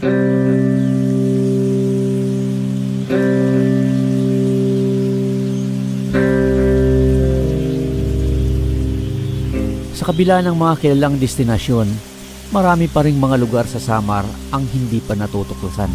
Sa kabila ng mga kilalang destinasyon, marami pa ring mga lugar sa Samar ang hindi pa natutuklasan.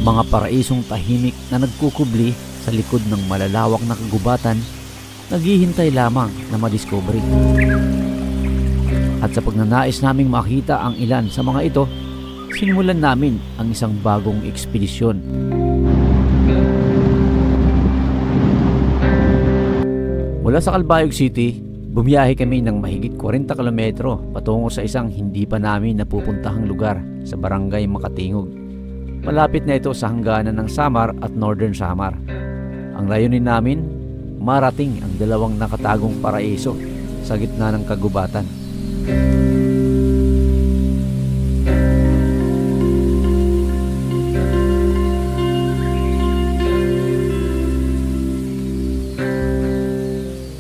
Mga paraisong tahimik na nagkukubli sa likod ng malalawak na kagubatan, naghihintay lamang na madiscovery. At sa pagnanais naming makita ang ilan sa mga ito, sinimulan namin ang isang bagong ekspedisyon. Mula sa Calbayog City, bumiyahe kami ng mahigit 40 kilometro patungo sa isang hindi pa namin napupuntahang lugar sa Barangay Makatingog. Malapit na ito sa hangganan ng Samar at Northern Samar. Ang layunin namin, marating ang dalawang nakatagong paraiso sa gitna ng kagubatan.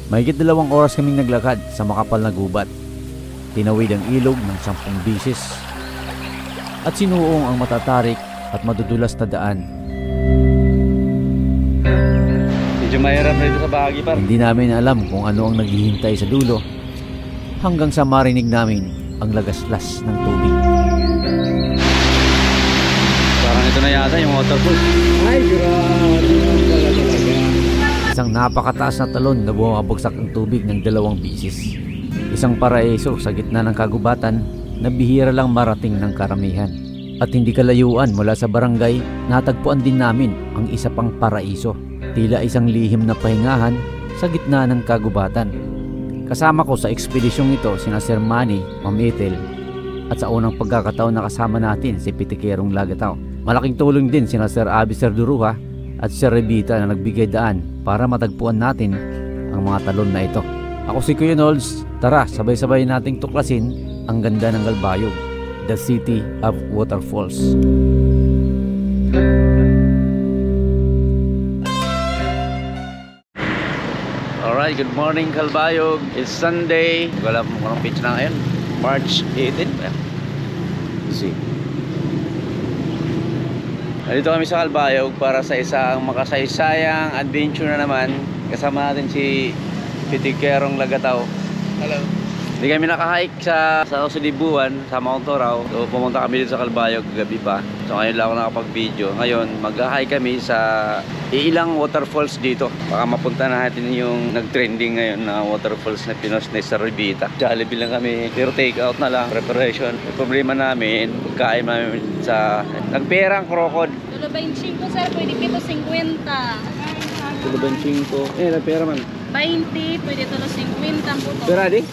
Mahigit 2 oras kaming naglakad sa makapal na gubat. Tinawid ang ilog ng 10 bisis at sinuong ang matatarik at madudulas na daan. Medyo mahirap na ito sa bahagi par. Hindi namin alam kung ano ang naghihintay sa dulo hanggang sa marinig namin ang lagaslas ng tubig. Parang ito na yata yung waterfall. Ay, grabe. Isang napakataas na talon na bumabagsak ang tubig ng 2 bisis. Isang paraiso sa gitna ng kagubatan na bihira lang marating ng karamihan. At hindi kalayuan mula sa barangay, natagpuan din namin ang isa pang paraiso. Tila isang lihim na pahingahan sa gitna ng kagubatan. Kasama ko sa ekspedisyong ito sina Sir Manny, Ma'am Ethel, at sa unang pagkakataon na kasama natin si Pitikerong Lagataw. Malaking tulong din sina Sir Abi Sir Duruha at Sir Revita na nagbigay daan para matagpuan natin ang mga talon na ito. Ako si Kuya Nolds, tara sabay-sabay nating tuklasin ang ganda ng Calbayog, the city of waterfalls. Alright, good morning Calbayog. It's Sunday. Wala mo kung anong pitch na ngayon. March 18. See. Nandito kami sa Calbayog para sa isang makasaysayang adventure na naman. Kasama natin si Pitikerong Lagataw. Hello. Hindi kami nakahike sa Osodibuan, sa Mount Torao. So pumunta kami dito sa Calbayog gabi pa. So ngayon lang ako nakapag-video. Ngayon mag-hike kami sa ilang waterfalls dito. Baka mapunta natin yung nag-trending ngayon na waterfalls na pinost ni Sir Revita. Jollibee lang kami, pero take out na lang, preparation. Yung problema namin, pagkain namin sa nagperang krokod. Tulo 25 sir, pwede 7.50. Tulo 25. Nagpera man. 20, pwede tulo 50 ang puto. Pera di?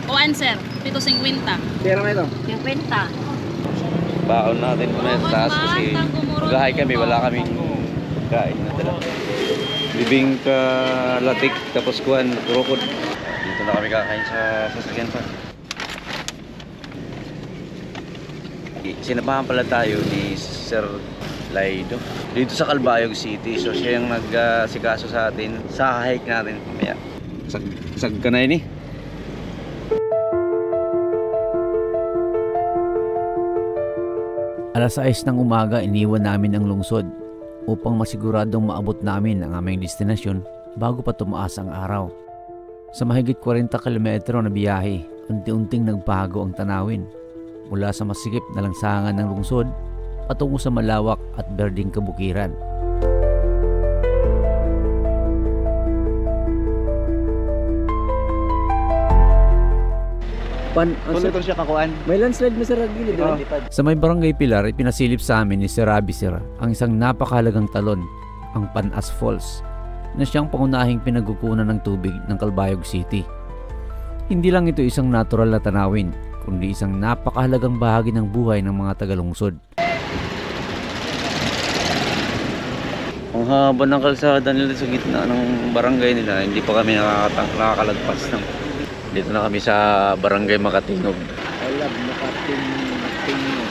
Kuan sir, 7.50. Pera na ito? 50. Baon natin muna sa taas kasi mag-hike kami, wala kaming kain na dala. Bibingka, latik, tapos kuhan, krokod. Dito na kami kakain sa sasakyan pa. Sinabahan pala tayo ni Sir Laido dito sa Calbayog City. So siya yung nag-sikaso sa atin sa hike natin. Kaya sag ka na yun eh. Alas 6 ng umaga, iniwan namin ang lungsod upang masiguradong maabot namin ang aming destinasyon bago pa tumaas ang araw. Sa mahigit 40 kilometro na biyahe, unti-unting nagbago ang tanawin mula sa masikip na langsangan ng lungsod patungo sa malawak at berdeng kabukiran. Ito siya kakuan. May landslide mo sa gilid, Sa may Barangay Pilar, ipinasilip sa amin ni Sir Abi Sir ang isang napakahalagang talon, ang Panas Falls, na siyang pangunahing pinagkukunan ng tubig ng Calbayog City. Hindi lang ito isang natural na tanawin, kundi isang napakahalagang bahagi ng buhay ng mga tagalungsod. Ang haba ng kalsada nila sa gitna ng barangay nila, hindi pa kami nakakalagpas ng. Dito na kami sa Barangay Makatingog. Alam, Makatingog.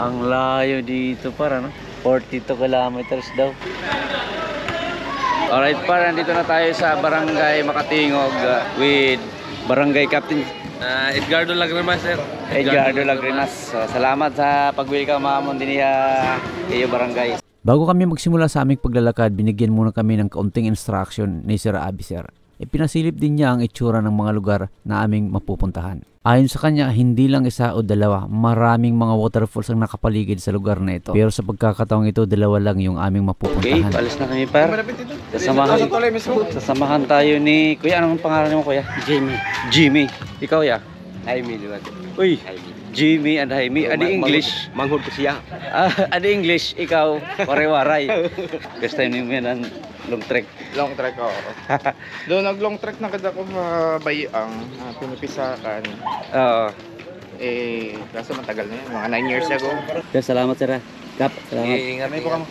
Ang layo dito para no? 42 kilometers daw. Alright par, nandito na tayo sa Barangay Makatingog with Barangay Captain Edgardo Lagrimas, sir. Edgardo Lagrimas. So, salamat sa pag-welcome mamon din kayo barangay. Bago kami magsimula sa aming paglalakad, binigyan muna kami ng kaunting instruction ni Sir Abby Sir. Ipinasilip din niya ang itsura ng mga lugar na aming mapupuntahan. Ayon sa kanya, hindi lang isa o dalawa, maraming mga waterfalls ang nakapaligid sa lugar na ito. Pero sa pagkakataong ito, dalawa lang yung aming Okay, mapupuntahan. palis na kami par. Sasamahan tayo ni Kuya. Anong pangalan mo Kuya? Jimmy. Ikaw ya? Jaime, liwat. Uy, Jimmy and Jaime. Adi English. Manghod ko siya. Adi English. Ikaw, waray-waray. First time niyo yan ang long trek. Long trek ako. Doon nag-long trek na kada ko sa Bayang, pinipisakan. Oo. Kaso matagal na yun, mga 9 years ago. Salamat sir. Kap, salamat. Ingat po kamo.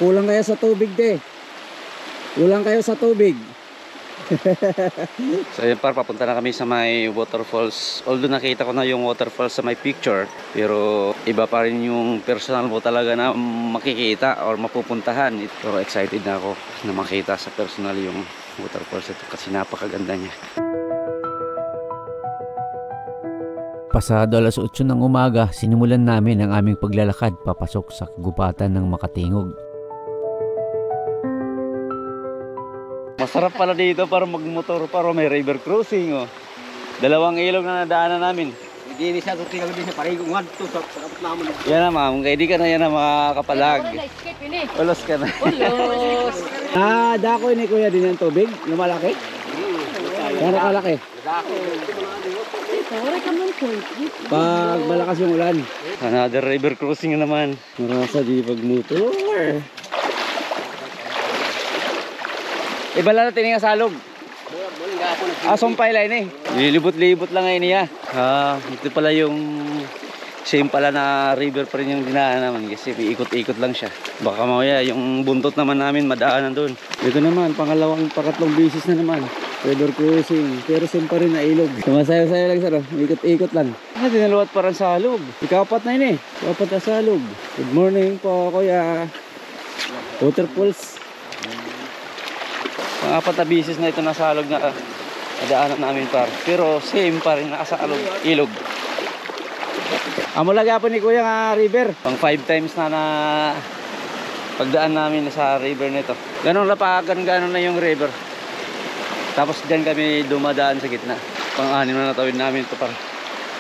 Kulang kayo sa tubig, de. Kulang kayo sa tubig. So yun par, papunta na kami sa may waterfalls. Although nakita ko na yung waterfalls sa may picture, pero iba pa rin yung personal mo talaga na makikita or mapupuntahan. Pero excited na ako na makita sa personal yung waterfalls ito kasi napakaganda niya. Pasado alas 8 ng umaga, sinimulan namin ang aming paglalakad papasok sa kagubatan ng Makatingog. Masarap pala dito para magmotor, para may river crossing oh. Dalawang ilog na nadaanan namin. Hindi ni siya tuti kami sa parigong wan to sa kapit naman. Yan na ma'am, kaya di ka na yan na makakapalag. Ulos ka na. Ulos. Dako ni Kuya din ang tubig, lumalaki? Gano'ng kalaki? Pag malakas yung ulan. Another river crossing na naman. Marasa di pagmotor. Iba lang natin nga salog. Sumpay lang eh. Lilibot-libot lang ngayon niya. Ito pala yung same pala na river pa rin yung dinaanan naman kasi may ikot-ikot lang siya. Baka mamaya yung buntot naman namin madaanan doon. Ito naman, pangatlong bisis na naman. River crossing, pero same pa rin na ilog. Sumasayo-sayo lang sir, ikot-ikot lang. Dinaluwat parang salog. Ikapat na yun eh. Ikapat na salog. Good morning po, Kuya. Waterfalls. Pang-apat na bisis na ito nasalog na nadaanan namin par. Pero same pa rin nakasalog ilog. Amo lagi po ni Kuya nga river. Pang 5 times na pagdaan namin sa river nito. Ganun lapagan, ganun na yung river. Tapos dyan kami dumadaan sa gitna. Pang-anim na natawid namin ito par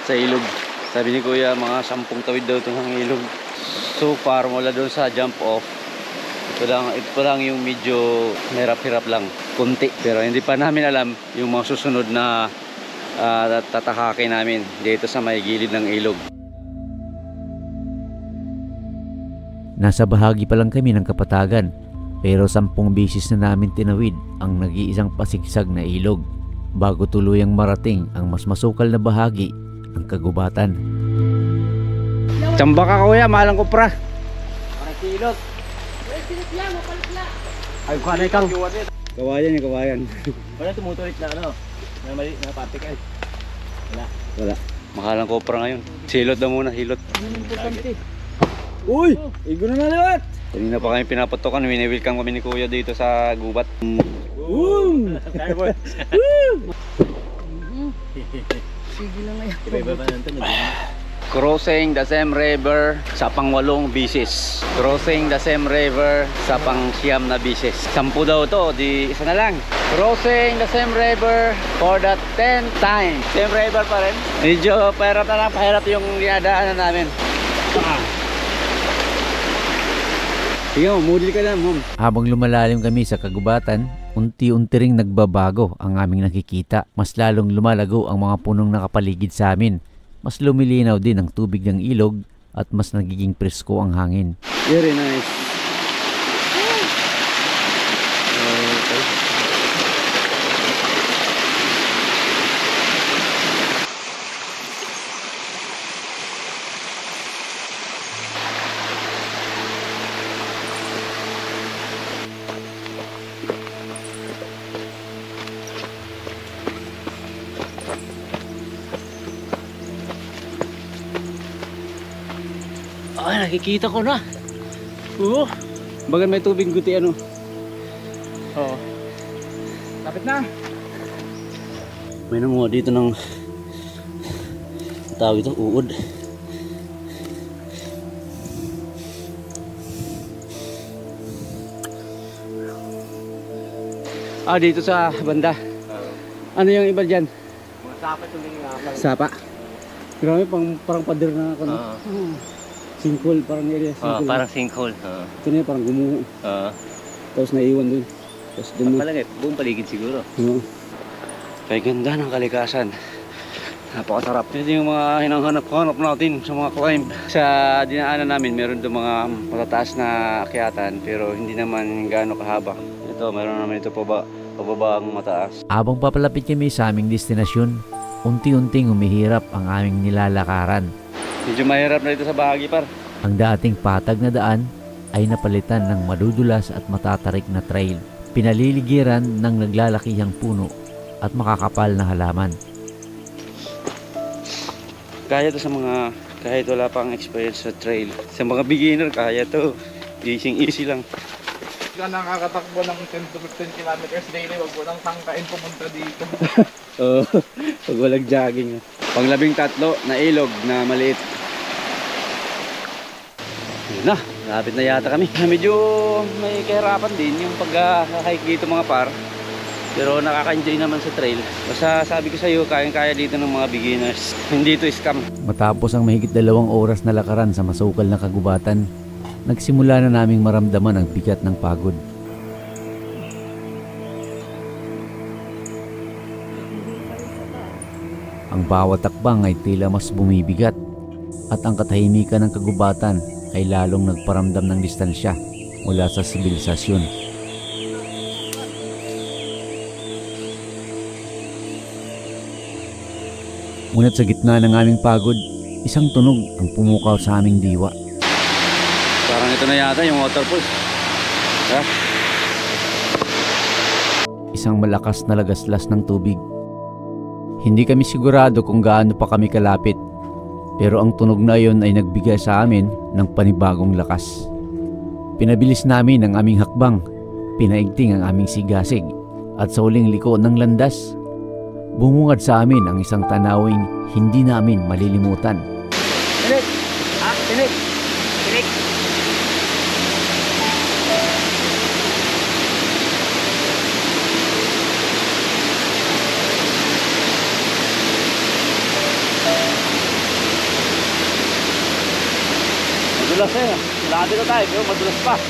sa ilog. Sabi ni Kuya mga 10 tawid daw itong ilog. So far mula doon sa jump off, ito lang yung medyo hirap-hirap lang, kunti. Pero hindi pa namin alam yung mga susunod na tatahakin namin dito sa may gilid ng ilog. Nasa bahagi pa lang kami ng Kapatagan, pero 10 bisis na namin tinawid ang nag-iisang pasigsag na ilog bago tuluyang marating ang mas masukal na bahagi ng kagubatan. Tsamba ka Kuya, mahalang kupra. Para kilot. Ay, kuha kang. Kawayan yung kawayan. Wala tumutulit na ano. Na mali na patik ay. Wala. Mahalang kupra ngayon. Silot na muna, hilot. Uy! Igo na nalawat! Kanina pa kami pinapatokan, wini-welcome kami ni Kuya dito sa gubat. Sige lang ngayon. Iba-iba pa nito. Crossing the same river sa pang-8 bisis. Crossing the same river sa pang-9 na bisis. 10 daw to, di isa na lang. Crossing the same river for the 10th time. Same river pa rin. Medyo pahirap na lang, pahirap yung dinadaanan namin. Sige mo, model ka lang, mom. Habang lumalalim kami sa kagubatan, unti-unti ring nagbabago ang aming nakikita. Mas lalong lumalago ang mga punong nakapaligid sa amin. Mas lumilinaw din ang tubig ng ilog at mas nagiging presko ang hangin. Very nice. Ay, nakikita ko na. Bagan may tubig guti ano. Oo. Lapit na. May nanguha dito ng tawag ito, uod. Dito sa banda. Ano yung iba dyan? Mga sapa ito nga. Sapa. Grabe, parang pader na ako. No? Sinkhole, parang area. Sinkhole. Parang sinkhole. Ito na yun, parang gumuho. Tapos naiwan dun. Tapos dun. Palagay, buong paligid siguro. Kaya ganda ng kalikasan. Napakasarap. Ito yung mga hinanghanap-hanap natin sa mga climb. Sa dinaanan namin, meron doon mga matataas na akyatan, pero hindi naman gaano kahaba. Ito, meron naman ito pababang mataas. Habang papalapit kami sa aming destinasyon, unti-unting humihirap ang aming nilalakaran. Medyo mahirap na dito sa bahagi, par. Ang dating patag na daan ay napalitan ng madudulas at matatarik na trail. Pinaliligiran ng naglalakihang puno at makakapal na halaman. Kaya to sa mga kahit wala pang experience sa trail. Sa mga beginner, kaya to. Easy lang. Ka nakakatakbo ng 10 to 15 kilometers daily, wag mo nang tangkain pumunta dito. Pag walang jogging. Pang 13 na ilog na maliit. Yun na, lapit na yata kami. Medyo may kahirapan din yung pag-hike dito mga par. Pero nakaka-enjoy naman sa trail. Basta sabi ko sa iyo, kayang-kaya dito ng mga beginners. Hindi ito scam. Matapos ang mahigit 2 oras na lakaran sa masukal na kagubatan, nagsimula na naming maramdaman ang bigat ng pagod. Ang bawat takbang ay tila mas bumibigat at ang katahimikan ng kagubatan ay lalong nagparamdam ng distansya mula sa sibilisasyon. Ngunit sa gitna ng aming pagod, isang tunog ang pumukaw sa aming diwa. Parang ito na yata yung waterfalls. Isang malakas na lagaslas ng tubig. Hindi kami sigurado kung gaano pa kami kalapit, pero ang tunog na iyon ay nagbigay sa amin ng panibagong lakas. Pinabilis namin ang aming hakbang, pinaigting ang aming sigasig, at sa huling liko ng landas, bumungad sa amin ang isang tanawing hindi namin malilimutan. Tinik! Tinik! Tinik! Madulas na yun. Lahat dito tayo, pero madulas pa.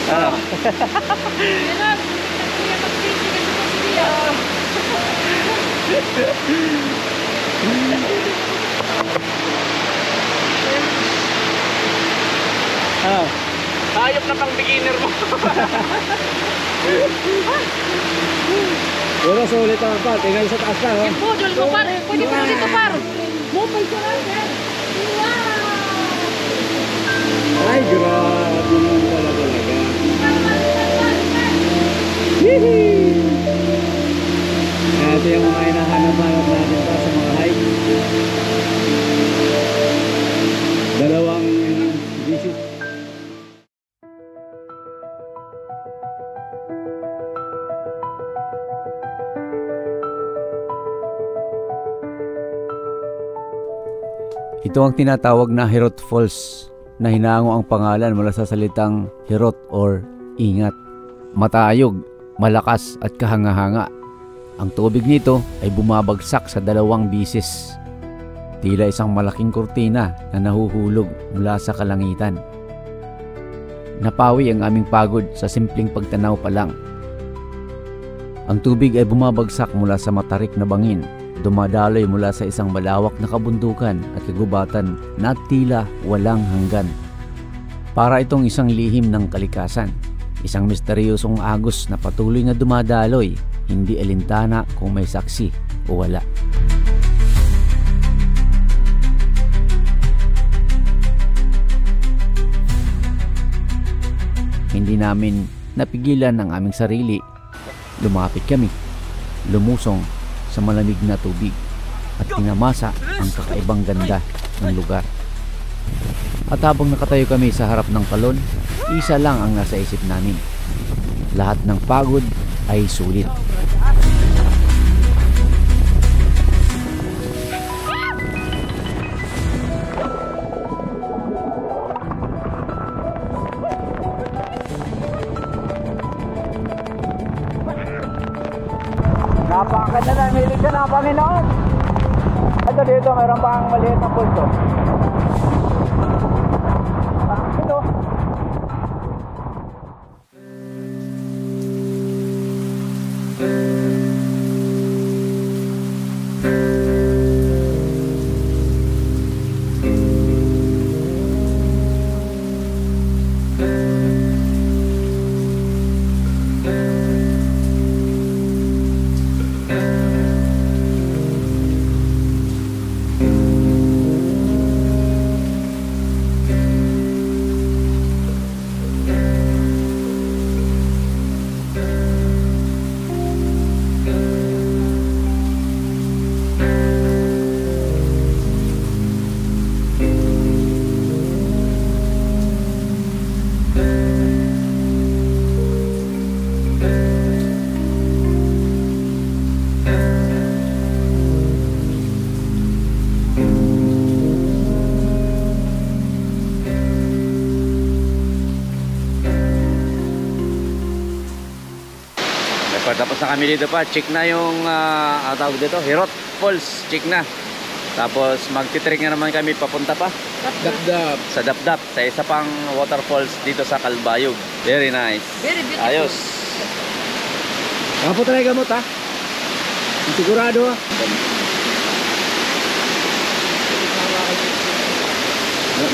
Ano? Ganun! Kuya, mag-busy kasi po si Ria. Hayop na pang beginner mo. Pero sulit naman pa, tingnan sa taas lang. Yung budol mo, par. Pwede mo dito, par. Mobile ko lang, yan. Ay, grabe naman pala talaga. Ito yung mga hinahanap-hanap natin pa sa mga hike. Dalawang visit. Ito ang tinatawag na Hirot Falls, na hinango ang pangalan mula sa salitang hirot or ingat. Matayog, malakas at kahanga-hanga. Ang tubig nito ay bumabagsak sa 2 bisis. Tila isang malaking kurtina na nahuhulog mula sa kalangitan. Napawi ang aming pagod sa simpleng pagtanaw pa lang. Ang tubig ay bumabagsak mula sa matarik na bangin, dumadaloy mula sa isang malawak na kabundukan at kagubatan na tila walang hanggan. Para itong isang lihim ng kalikasan, isang misteryosong agos na patuloy na dumadaloy, hindi alintana kung may saksi o wala. Hindi namin napigilan ang aming sarili. Lumapit kami, lumusong, sa malamig na tubig at pinamasa ang kakaibang ganda ng lugar. At habang nakatayo kami sa harap ng talon, isa lang ang nasa isip namin. Lahat ng pagod ay sulit. Napakaganda na, milig ka na, Panginoon. Ito dito, mayroon pang maliit na pulso. Ito. Tapos na kami dito pa, check na yung tawag dito, Hirot Falls, check na. Tapos magti-trek na naman kami papunta pa Dapdap. sa Dapdap, sa isa pang waterfalls dito sa Calbayog. Very nice. Very beautiful. Ayos. Kapo tayo gamot ha. Sigurado ha.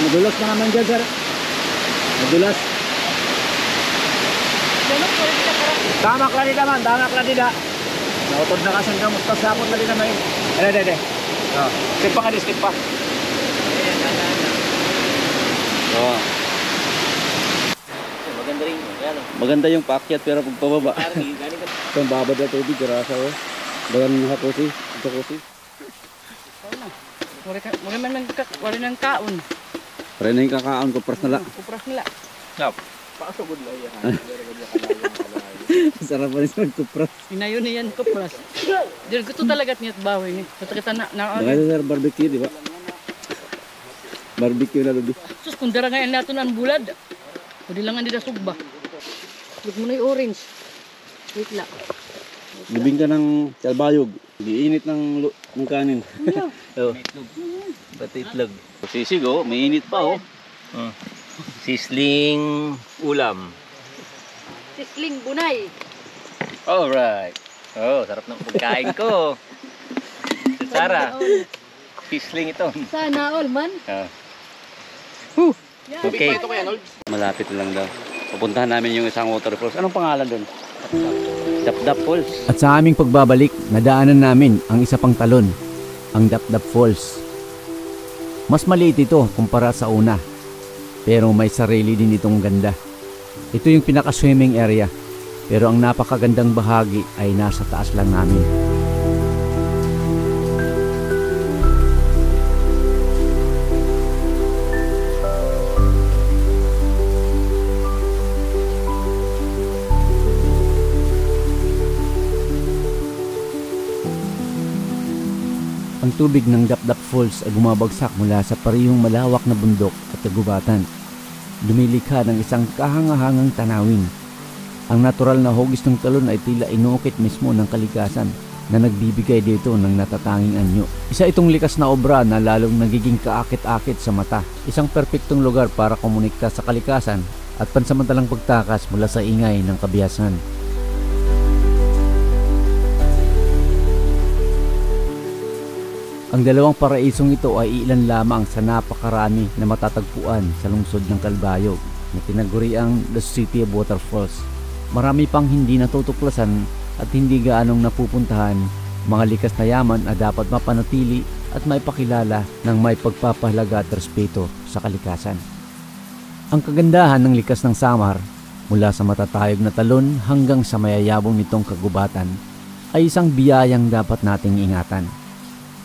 Madulas na naman dyan sir. Madulas. Ganun po, hindi ka parang Tamak lang din naman, tamak lang din ha. Nautod na kasang gamot, pasapot na din naman eh. Dede. Skip pa ka din, skip pa. Oh. Maganda rin. Ayan o. Maganda yung paakyat pero pagpababa. Itong babad na tubig, karasa o. Bagan ng hakusi. Ito kusi. wala nang kaon. Pare na yung kakaon ko pras nala. Kupras nila. Pakasugod lang yan. Sarap pa rin sa magkupras. Inayon niyan kupras. Dil ko to talaga niyat bawi ni. Sa kita na Baka sir, barbecue, di ba? Barbecue na lubi. sus kung dara nga nato nan bulad. Pwede lang hindi sugba. Look mo na yung orange. Wait lang. Lubing ka ng Calbayog. Giinit ng kanin. Oh. Pati itlog. Sisig oh, may init pa oh. Sisling ulam. Sisling bunay. Alright. Oh, sarap ng pagkain ko. Sara, sisling ito. Sana all man. Okay. Malapit lang daw. Pupuntahan namin yung isang waterfalls. Anong pangalan doon? Dapdap Falls. At sa aming pagbabalik, nadaanan namin ang isa pang talon, ang Dapdap Falls. Mas maliit ito kumpara sa una, pero may sarili din itong ganda. Ito yung pinaka-swimming area, pero ang napakagandang bahagi ay nasa taas lang namin. Ang tubig ng Dapdap Falls ay bumabagsak mula sa parehong malawak na bundok at kagubatan. Lumilikha ng isang kahangahangang tanawin. Ang natural na hugis ng talon ay tila inukit mismo ng kalikasan na nagbibigay dito ng natatanging anyo. Isa itong likas na obra na lalong nagiging kaakit-akit sa mata. Isang perpektong lugar para komunikta sa kalikasan at pansamantalang pagtakas mula sa ingay ng kabiyasan. Ang dalawang paraisong ito ay ilan lamang sa napakarami na matatagpuan sa lungsod ng Calbayog na tinaguriang The City of Waterfalls. Marami pang hindi natutuklasan at hindi gaanong napupuntahan, mga likas na yaman na dapat mapanatili at maipakilala ng may pagpapahalaga at respeto sa kalikasan. Ang kagandahan ng likas ng Samar, mula sa matatayog na talon hanggang sa mayayabong nitong kagubatan, ay isang biyayang dapat nating ingatan.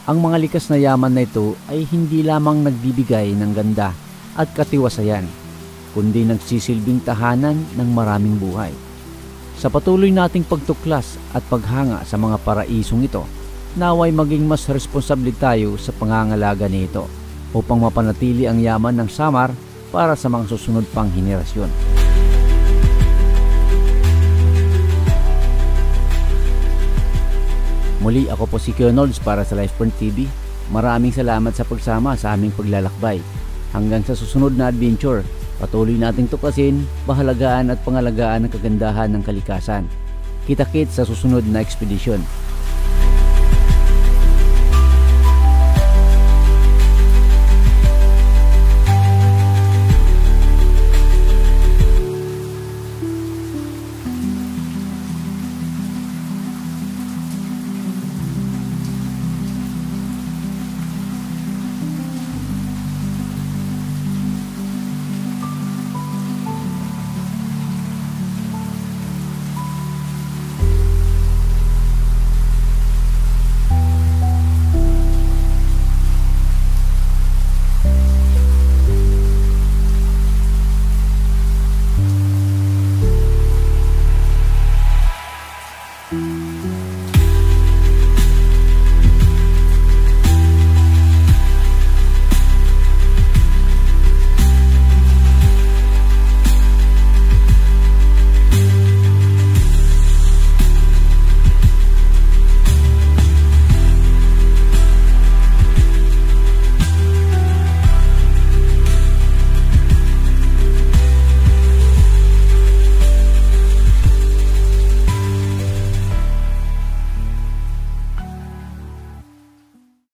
Ang mga likas na yaman na ito ay hindi lamang nagbibigay ng ganda at katiwasayan, kundi nagsisilbing tahanan ng maraming buhay. Sa patuloy nating pagtuklas at paghanga sa mga paraisong ito, naway maging mas responsable tayo sa pangangalaga nito upang mapanatili ang yaman ng Samar para sa mga susunod pang henerasyon. Muli ako po si Kionolds para sa LifePoint TV. Maraming salamat sa pagsama sa aming paglalakbay. Hanggang sa susunod na adventure, patuloy nating tuklasin, pahalagaan at pangalagaan ang kagandahan ng kalikasan. Kita-kits sa susunod na ekspedisyon.